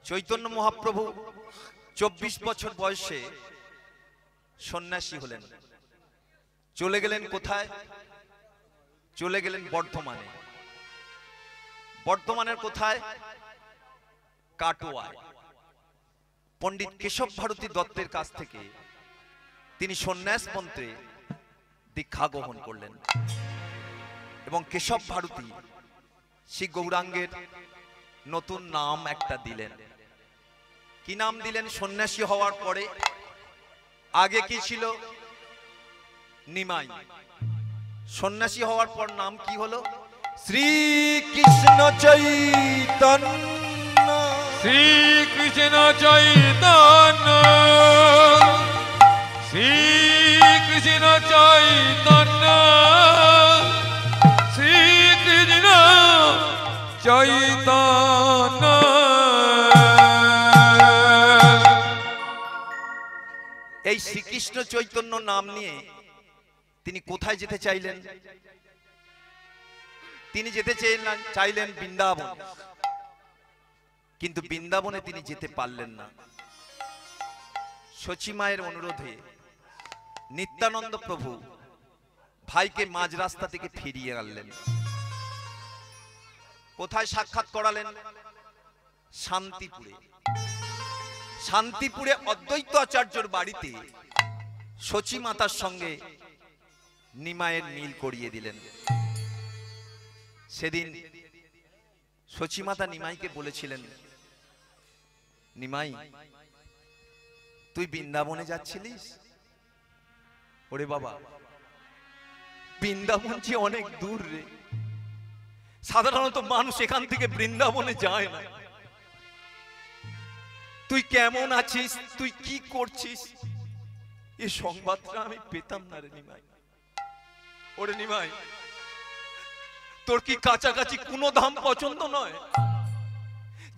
চৈতন্য মহাপ্রভু 24 বছর বয়সে সন্ন্যাসী হলেন। চলে গেলেন কোথায়? চলে গেলেন বর্ধমানে। বর্ধমানের কোথায়? কাটোয়ায়। পণ্ডিত কেশব ভারতী দত্তের কাছ থেকে তিনি সন্ন্যাস মন্ত্রে দীক্ষা গ্রহণ করলেন এবং কেশব ভারতী শ্রী গৌরাঙ্গের নতুন নাম একটা দিলেন। কি নাম দিলেন সন্ন্যাসী হওয়ার পরে? আগে কি ছিল? নিমাই। সন্ন্যাসী হওয়ার পর নাম কি হলো? শ্রীকৃষ্ণ চৈতন্য। শ্রীকৃষ্ণ চৈতন্য, শ্রীকৃষ্ণ চৈতন্য, শ্রীকৃষ্ণ চৈতন্য। এই শ্রীকৃষ্ণ চৈতন্য নাম নিয়ে তিনি কোথায় যেতে চাইলেন? তিনি যেতে চাইলেন বৃন্দাবন, কিন্তু বৃন্দাবনে তিনি যেতে পারলেন না। শচী মায়ের অনুরোধে নিত্যানন্দ প্রভু ভাইকে মাঝ রাস্তা থেকে ফিরিয়ে আনলেন। কোথায় সাক্ষাৎ করালেন? শান্তিপুরে। শান্তিপুরে অদ্বৈত আচার্যর বাড়িতে শচী মাতার সঙ্গে নিমাইয়ের মিল করিয়ে দিলেন। সেদিন শচী মাতা নিমাইকে বলেছিলেন, নিমাই তুই বৃন্দাবনে যাচ্ছিলিস? ওরে বাবা, বৃন্দাবন যে অনেক দূর রে, সাধারণত মানুষ এখান থেকে বৃন্দাবনে যায় না। তুই কেমন আছিস, তুই কি করছিস, এই সংবাদটা আমি পেতাম না রে নিমাই। ওরে নিমাই, তোর কি কাছাকাছি কোনো ধাম পছন্দ নয়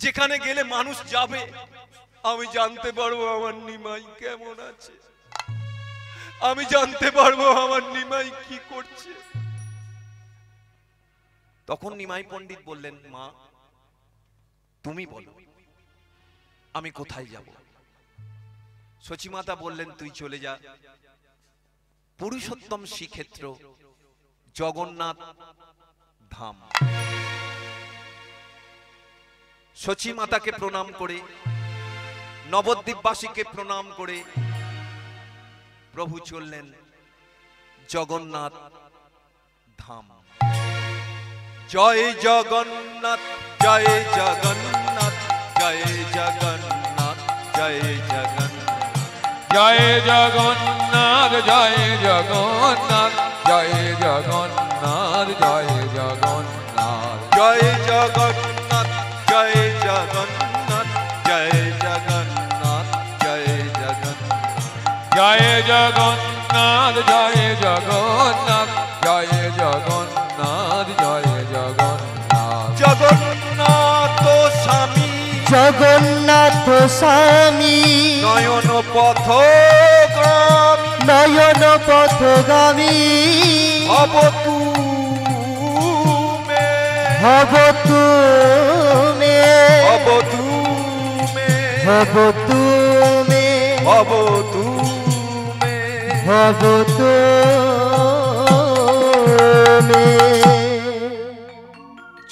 যেখানে গেলে মানুষ যাবে, আমি জানতে পারবো আমার নিমাই কেমন আছে, আমি জানতে পারবো আমার নিমাই কি করছে? তখন নিমাই পণ্ডিত বললেন, মা তুমি বলো আমি কোথায় যাব? শচী মাতা বললেন, তুই চলে যা পুরুষোত্তম শ্রীক্ষেত্র জগন্নাথ ধাম। শচী মাতাকে প্রণাম করে, নবদ্বীপবাসীকে প্রণাম করে প্রভু চললেন জগন্নাথ ধাম। জয় জগন্নাথ, জয় জগন্নাথ, জয় জগন্নাথ, জয় জগন্নাথ, জয় জগন্নাথ, জয় জগন্নাথ, জয় জগন্নাথ, জয় জগন্নাথ, জয় জগন্নাথ, জয় জগন্নাথ, জয় জগন্নাথ, জয় জগন্নাথ, জয় জগন্নাথ, জয় জগন্নাথ, জয় জগন্নাথ, জয় জগন্নাথ। জগন্নাথ স্বামী, জগন্নাথ স্বামী, নয়ন পথগামী, নয়ন পথগামী, হব তুমে, হব তুমে, হব তুমে, হব তুমে, হব তুমে। হব তুমে।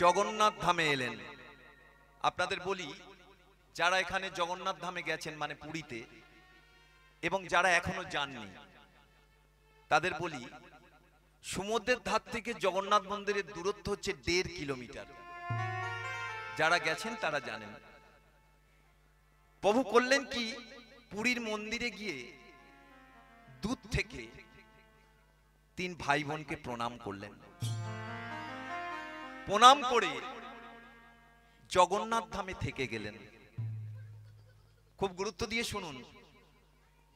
জগন্নাথ ধামে এলেন। আপনাদের বলি, যারা এখানে জগন্নাথ ধামে গেছেন মানে পুরীতে, এবং যারা এখনো যাননি তাদের বলি, সমুদ্রের ধার থেকে জগন্নাথ মন্দিরের দূরত্ব হচ্ছে 1.5 কিলোমিটার। যারা গেছেন তারা জানেন। প্রভু করলেন কি, পুরীর মন্দিরে গিয়ে দূর থেকে 3 ভাই বোনকে প্রণাম করলেন। প্রণাম করে জগন্নাথ ধামে থেকে গেলেন। খুব গুরুত্ব দিয়ে শুনুন,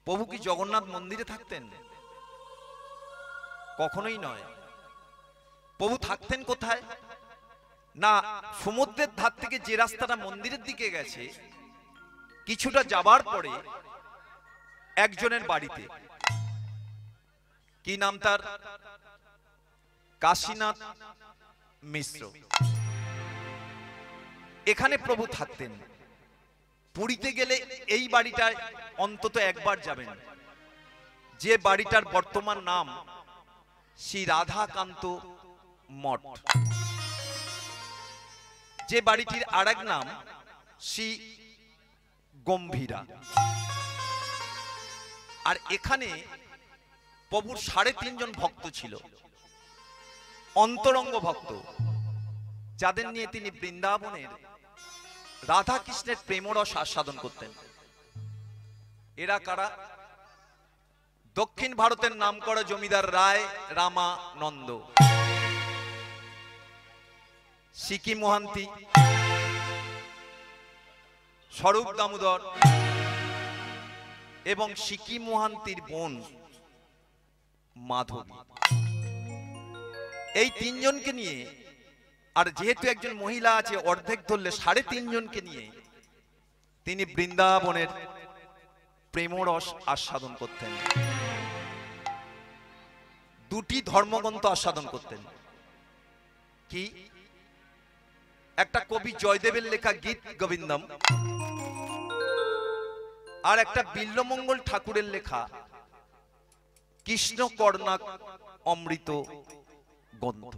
প্রভু কি জগন্নাথ মন্দিরে থাকতেন? কখনোই নয়। প্রভু থাকতেন কোথায় না, সমুদ্রের ধার থেকে যে রাস্তাটা মন্দিরের দিকে গেছে কিছুটা যাবার পরে একজনের বাড়িতে। কি নাম তার? কাশীনাথ মিশ্র। এখানে প্রভু থাকতেন। পুরীতে গেলে এই বাড়িটায় অন্তত একবার যাবেন, যে বাড়িটার বর্তমান নাম শ্রী রাধাকান্ত মঠ, যে বাড়িটির আরেক নাম শ্রী গম্ভীরা। আর এখানে প্রভুর 3.5 জন ভক্ত ছিল, অন্তরঙ্গ ভক্ত, যাদের নিয়ে তিনি বৃন্দাবনের রাধা কৃষ্ণের প্রেমরস আস্বাদন করতেন। এরা কারা? দক্ষিণ ভারতের নামকরা জমিদার রায় রামানন্দ, সিকি মোহান্তি, স্বরূপ দামোদর এবং সিকি মোহান্তির বোন মাধবী। এই 3 জনকে নিয়ে, আর যেহেতু একজন মহিলা আছে অর্ধেক ধরলে 3.5 জনকে নিয়ে তিনি বৃন্দাবনের প্রেমরস আস্বাদন করতেন। 2টি ধর্মগ্রন্থ আস্বাদন করতেন। কি? একটা কবি জয়দেবের লেখা গীত গোবিন্দম, আর একটা বিল্লমঙ্গল ঠাকুরের লেখা কৃষ্ণ কর্ণাক অমৃত গ্রন্থ।